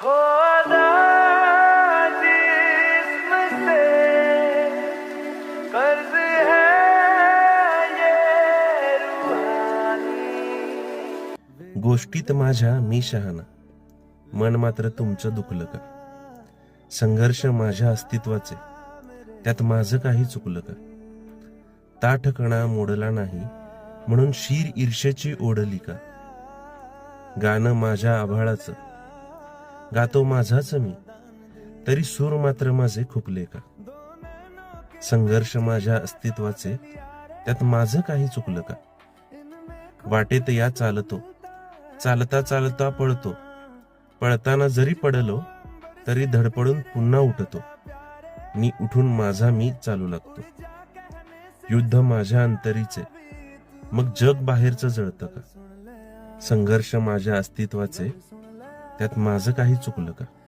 हो दादी इसमें कर्ज है ये रूहानी। गोष्टीत माझ्या मी शहाणा, मन मात्र तुमचं दुखलं का? संघर्ष माझ्या अस्तित्वाचे, त्यात माझं काही चुकलं का? ताठकणा मोडला नाही म्हणून शीर ईर्ष्याची ओढली का? गाणं माझ्या आभाळाचं, गातो माझाच मी, तरी सूर मात्र माझे खुपले का? संघर्ष माझ्या अस्तित्वाचे, त्यात माझं काही चुकलं का? वाटेत या चालतो, चालता चालता पळतो, पळताना जरी पडलो तरी धडपडून पुन्हा उठतो, मी उठून माझा मी चालू लागतो. युद्ध माझ्या अंतरीचे, मग जग बाहेरचं जळतं का? संघर्ष माझ्या अस्तित्वाचे, त्यात माझं काही चुकलं का?